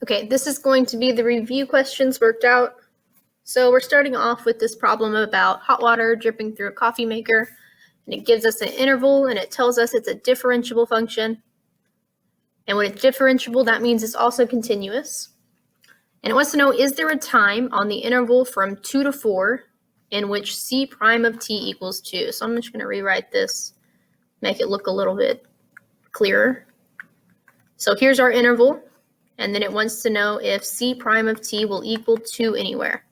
Okay, this is going to be the review questions worked out. So we're starting off with this problem about hot water dripping through a coffee maker, and it gives us an interval, and it tells us it's a differentiable function. And when it's differentiable, that means it's also continuous. And it wants to know, is there a time on the interval from 2 to 4 in which c prime of t equals 2? So I'm just going to rewrite this, make it look a little bit clearer. So here's our interval, and then it wants to know if c prime of t will equal 2 anywhere.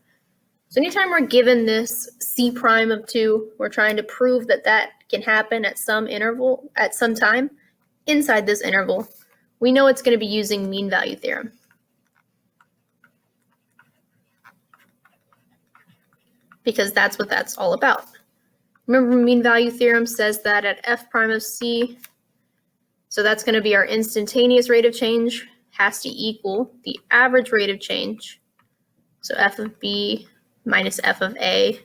So anytime we're given this c prime of 2, we're trying to prove that that can happen at some interval, at some time inside this interval. We know it's going to be using mean value theorem. Because that's what that's all about. Remember, mean value theorem says that at f prime of c, so that's going to be our instantaneous rate of change, has to equal the average rate of change. So f of b minus f of a,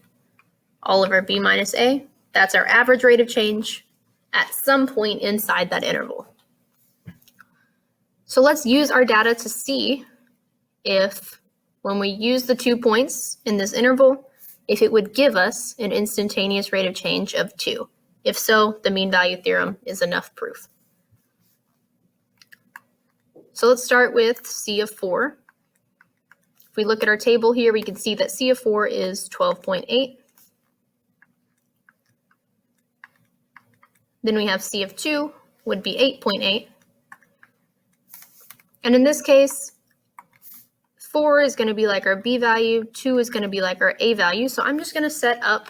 all over b minus a. That's our average rate of change at some point inside that interval. So let's use our data to see if, when we use the 2 points in this interval, if it would give us an instantaneous rate of change of 2. If so, the mean value theorem is enough proof. So let's start with c of 4. If we look at our table here, we can see that c of 4 is 12.8. Then we have c of 2 would be 8.8. And in this case, 4 is going to be like our b value, 2 is going to be like our a value. So I'm just going to set up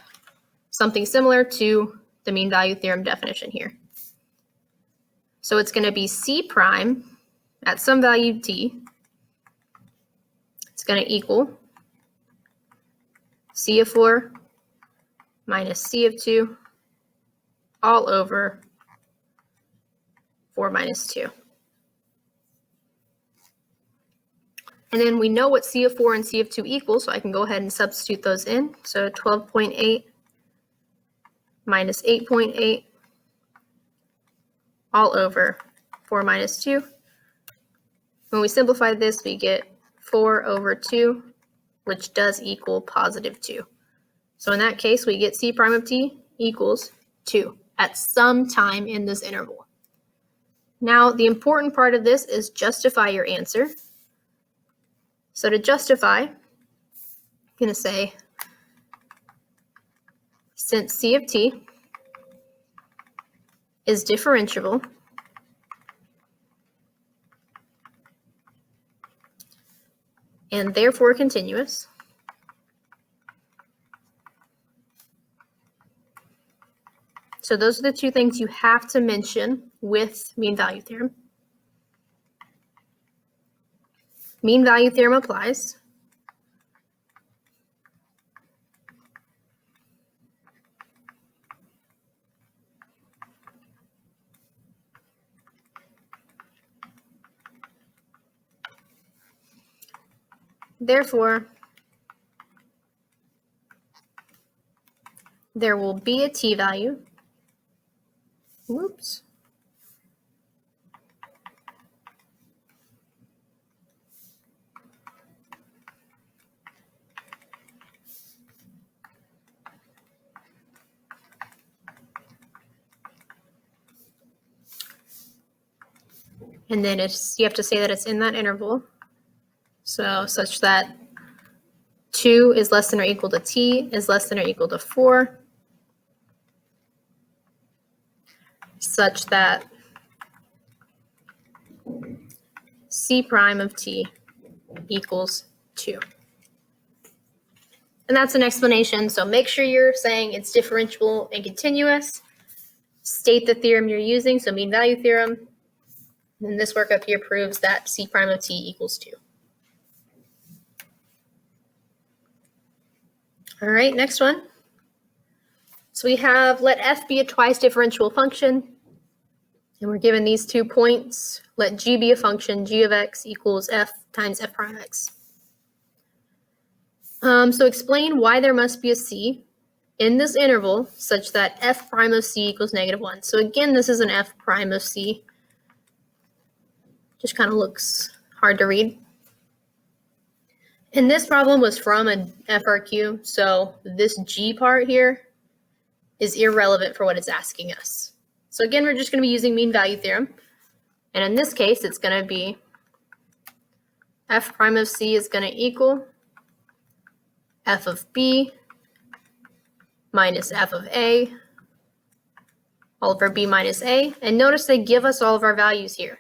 something similar to the mean value theorem definition here. So it's going to be c prime at some value t. It's going to equal c of 4 minus c of 2 all over 4 minus 2. And then we know what c of 4 and c of 2 equal, so I can go ahead and substitute those in. So 12.8 minus 8.8 all over 4 minus 2. When we simplify this, we get 4 over 2, which does equal positive 2. So in that case, we get c prime of t equals 2 at some time in this interval. Now, the important part of this is justify your answer. So to justify, I'm going to say, since c of t is differentiable, and therefore continuous, so those are the two things you have to mention with mean value theorem. Mean value theorem applies. Therefore, there will be a t value. Whoops. And then you have to say that it's in that interval. So such that 2 is less than or equal to t is less than or equal to 4. Such that c prime of t equals 2. And that's an explanation. So make sure you're saying it's differentiable and continuous. State the theorem you're using, so mean value theorem. And this work up here proves that c prime of t equals 2. All right, next one. So we have let f be a twice differentiable function. And we're given these 2 points. Let g be a function, g of x equals f times f prime x. So explain why there must be a c in this interval such that f prime of c equals -1. So again, this is an f prime of c. Just kind of looks hard to read. And this problem was from a FRQ, so this G part here is irrelevant for what it's asking us. So again, we're just going to be using mean value theorem. And in this case, it's going to be f prime of c is going to equal f of b minus f of a all over b minus a. And notice they give us all of our values here.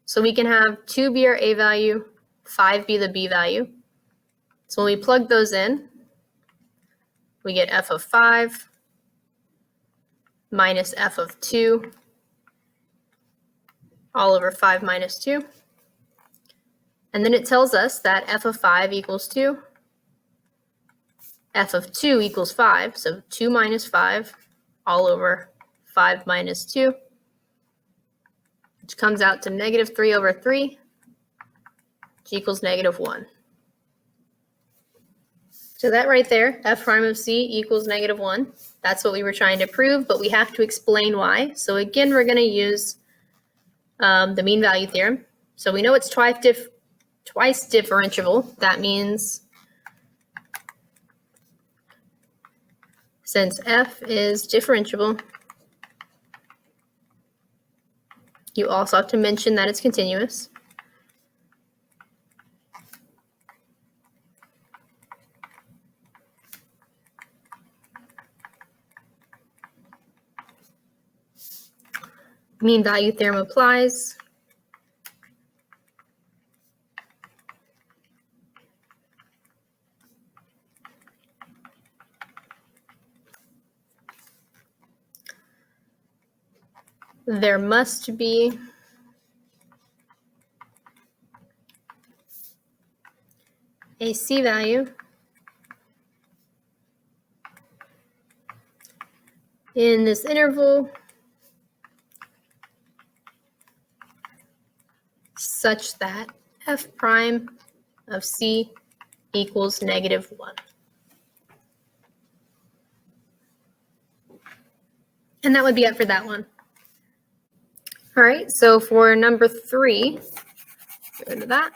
So we can have 2 be our a value, 5 be the b value. So when we plug those in, we get f of 5 minus f of 2 all over 5 minus 2. And then it tells us that f of 5 equals 2, f of 2 equals 5, so 2 minus 5 all over 5 minus 2, which comes out to negative 3 over 3, which equals negative 1. So that right there, f prime of c equals negative 1. That's what we were trying to prove, but we have to explain why. So again, we're going to use the mean value theorem. So we know it's twice differentiable. That means since f is differentiable, you also have to mention that it's continuous. Mean value theorem applies. There must be a c value in this interval such that f prime of c equals negative 1. And that would be it for that one. All right, so for number 3, go to that.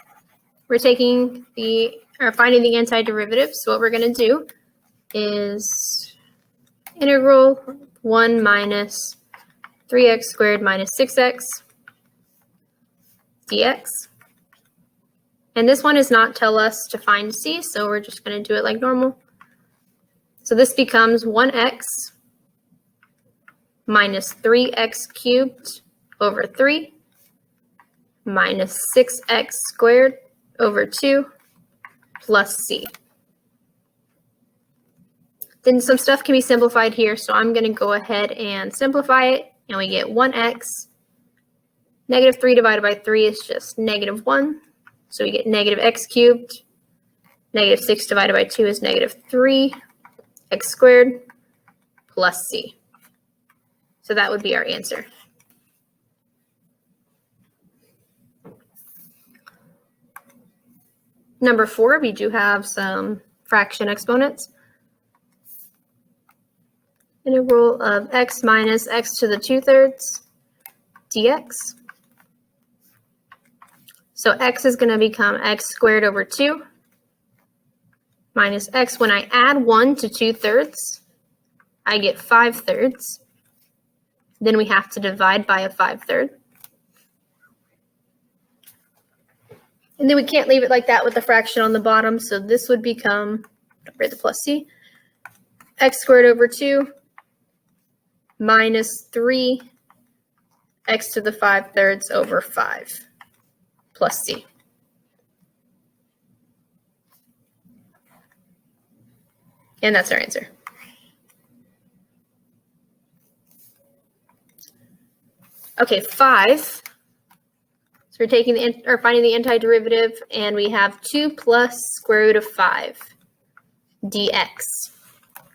We're finding the antiderivative. So what we're going to do is integral 1 minus 3x squared minus 6x dx. And this one does not tell us to find c, so we're just going to do it like normal. So this becomes 1x minus 3x cubed over 3 minus 6x squared over 2 plus c. Then some stuff can be simplified here, so I'm going to go ahead and simplify it, and we get 1x. Negative 3 divided by 3 is just negative 1, so we get negative x cubed. Negative 6 divided by 2 is negative 3x squared plus c. So that would be our answer. Number 4, we do have some fraction exponents. Integral of x minus x to the 2/3 dx. So x is going to become x squared over 2 minus x. When I add 1 to 2/3, I get 5/3. Then we have to divide by a 5/3. And then we can't leave it like that with the fraction on the bottom, so this would become, don't forget the plus c, x squared over 2 minus 3 x to the 5/3 over 5 plus c. And that's our answer. Okay, 5. So we're finding the antiderivative, and we have 2 plus square root of 5 dx.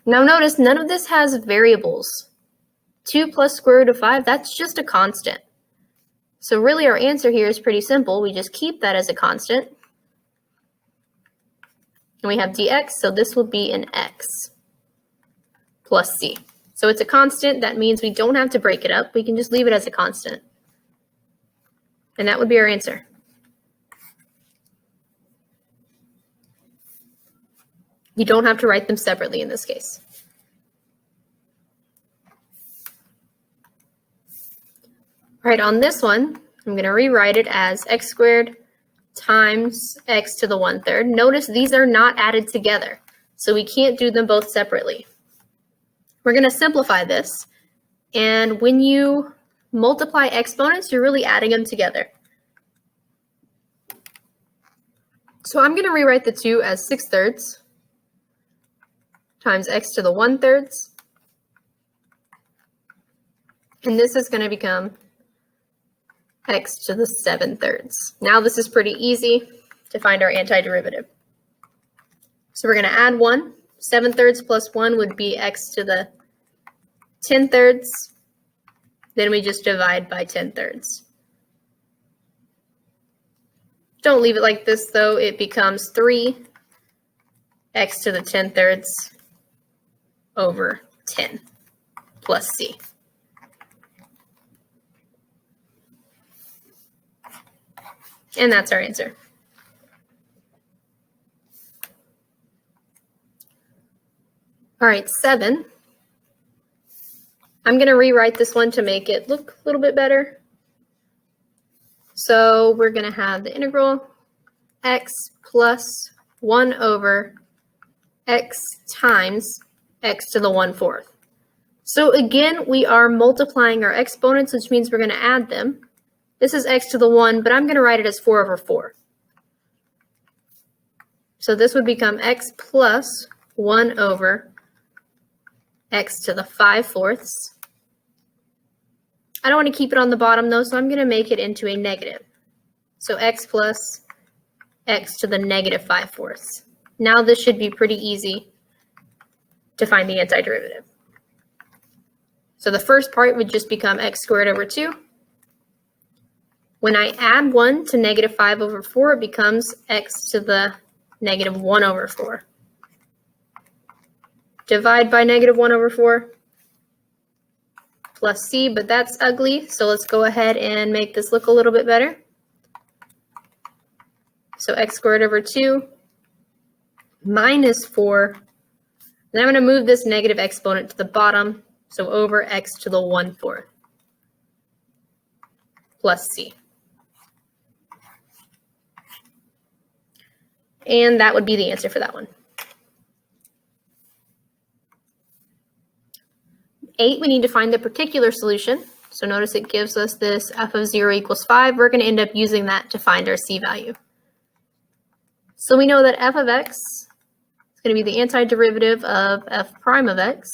Now notice none of this has variables. 2 plus square root of 5, that's just a constant. So really our answer here is pretty simple. We just keep that as a constant. And we have dx, so this will be an x plus c. So it's a constant. That means we don't have to break it up. We can just leave it as a constant. And that would be our answer. You don't have to write them separately in this case. All right, on this one, I'm going to rewrite it as x squared times x to the 1/3. Notice these are not added together, so we can't do them both separately. We're going to simplify this, and when you multiply exponents, you're really adding them together. So I'm going to rewrite the 2 as 6/3 times x to the 1/3, and this is going to become x to the 7/3. Now this is pretty easy to find our antiderivative. So we're going to add 1. 7/3 plus 1 would be x to the 10/3. Then we just divide by 10/3. Don't leave it like this though. It becomes 3 x to the 10/3 over 10 plus c. And that's our answer. All right, 7. I'm going to rewrite this one to make it look a little bit better. So we're going to have the integral x plus 1 over x times x to the 1/4. So again, we are multiplying our exponents, which means we're going to add them. This is x to the 1, but I'm going to write it as 4 over 4. So this would become x plus 1 over x to the 5/4. I don't want to keep it on the bottom though, so I'm going to make it into a negative. So x plus x to the negative 5/4. Now this should be pretty easy to find the antiderivative. So the first part would just become x squared over 2. When I add 1 to negative 5 over 4, it becomes x to the negative 1 over 4. Divide by negative 1 over 4 plus c, but that's ugly, so let's go ahead and make this look a little bit better. So x squared over 2 minus 4. Then I'm going to move this negative exponent to the bottom, so over x to the 1/4 plus c. And that would be the answer for that one. 8, we need to find the particular solution. So notice it gives us this f of 0 equals 5. We're going to end up using that to find our c value. So we know that f of x is going to be the antiderivative of f prime of x.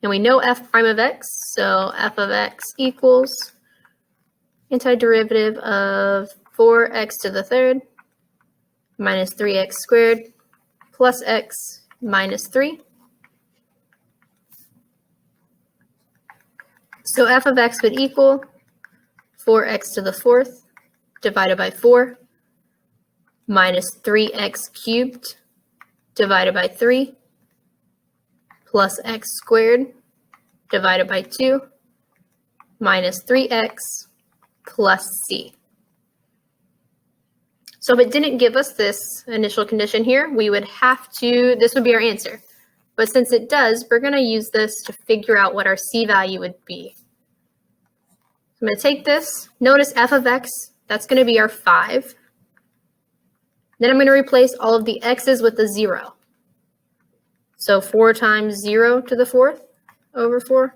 And we know f prime of x, so f of x equals antiderivative of 4x to the 3rd minus 3x squared plus x minus 3. So f of x would equal 4x to the 4th divided by 4 minus 3x cubed divided by 3 plus x squared divided by 2 minus 3x plus c. So if it didn't give us this initial condition here, we would have to, this would be our answer. But since it does, we're going to use this to figure out what our c value would be. I'm going to take this, notice f of x, that's going to be our 5. Then I'm going to replace all of the x's with a 0. So 4 times 0 to the 4th over 4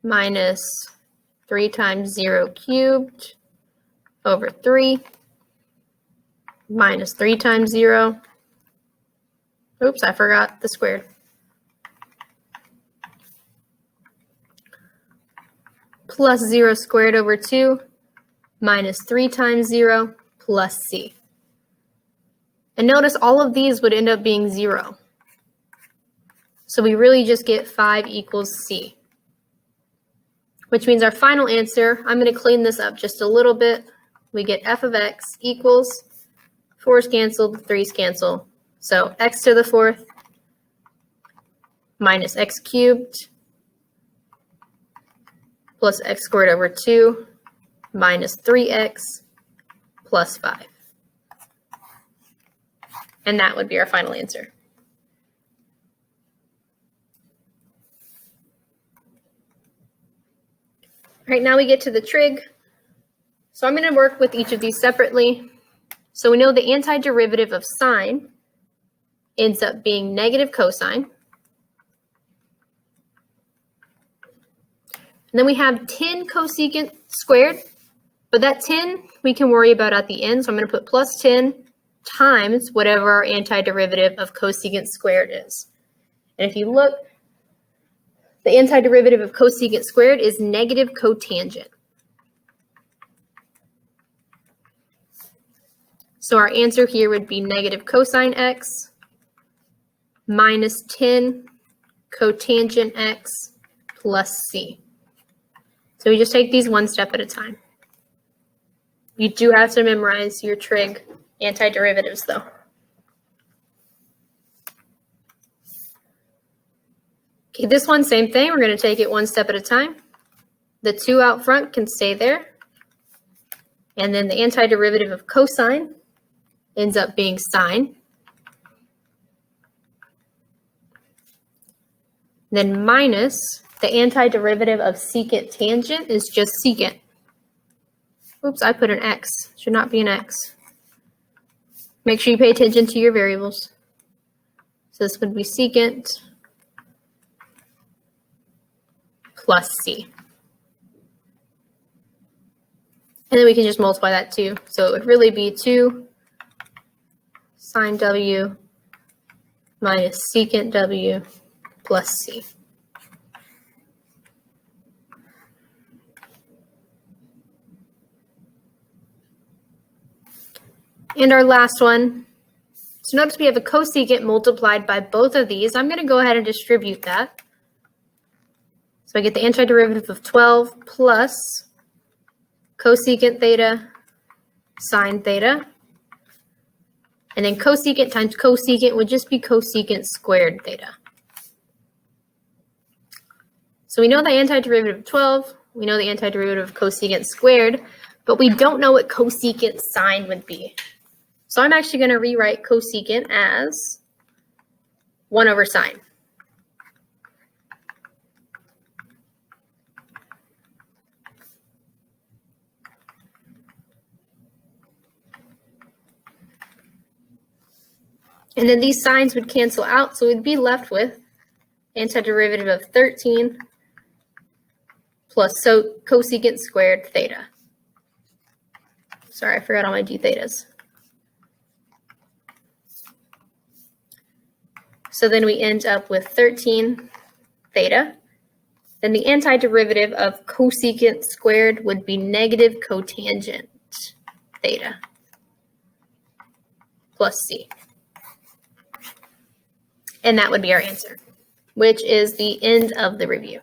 minus 3 times 0 cubed over 3 minus 3 times 0. Oops, I forgot the squared. Plus 0 squared over 2 minus 3 times 0 plus c. And notice all of these would end up being 0. So we really just get 5 equals c. Which means our final answer, I'm going to clean this up just a little bit. We get f of x equals 4's canceled, 3's cancel. So x to the 4th minus x cubed plus x squared over 2 minus 3x plus 5. And that would be our final answer. All right, now we get to the trig. So I'm going to work with each of these separately. So we know the antiderivative of sine ends up being negative cosine. And then we have 10 cosecant squared, but that 10 we can worry about at the end. So I'm going to put plus 10 times whatever our antiderivative of cosecant squared is. And if you look, the antiderivative of cosecant squared is negative cotangent. So our answer here would be negative cosine x minus 10 cotangent x plus c. So we just take these one step at a time. You do have to memorize your trig antiderivatives though. Okay, this one, same thing. We're going to take it one step at a time. The 2 out front can stay there. And then the antiderivative of cosine ends up being sine. Then minus the antiderivative of secant tangent is just secant. Oops, I put an x. Should not be an x. Make sure you pay attention to your variables. So this would be secant plus c. And then we can just multiply that too. So it would really be 2 sine w minus secant w plus c. And our last one. So notice we have a cosecant multiplied by both of these. I'm going to go ahead and distribute that. So I get the antiderivative of 12 plus cosecant theta sine theta. And then cosecant times cosecant would just be cosecant squared theta. So we know the antiderivative of 12. We know the antiderivative of cosecant squared, but we don't know what cosecant sine would be. So I'm actually going to rewrite cosecant as 1 over sine. And then these signs would cancel out, so we'd be left with antiderivative of 13 plus cosecant squared theta. Sorry, I forgot all my d thetas. So then we end up with 13 theta. Then the antiderivative of cosecant squared would be negative cotangent theta plus c. And that would be our answer, which is the end of the review.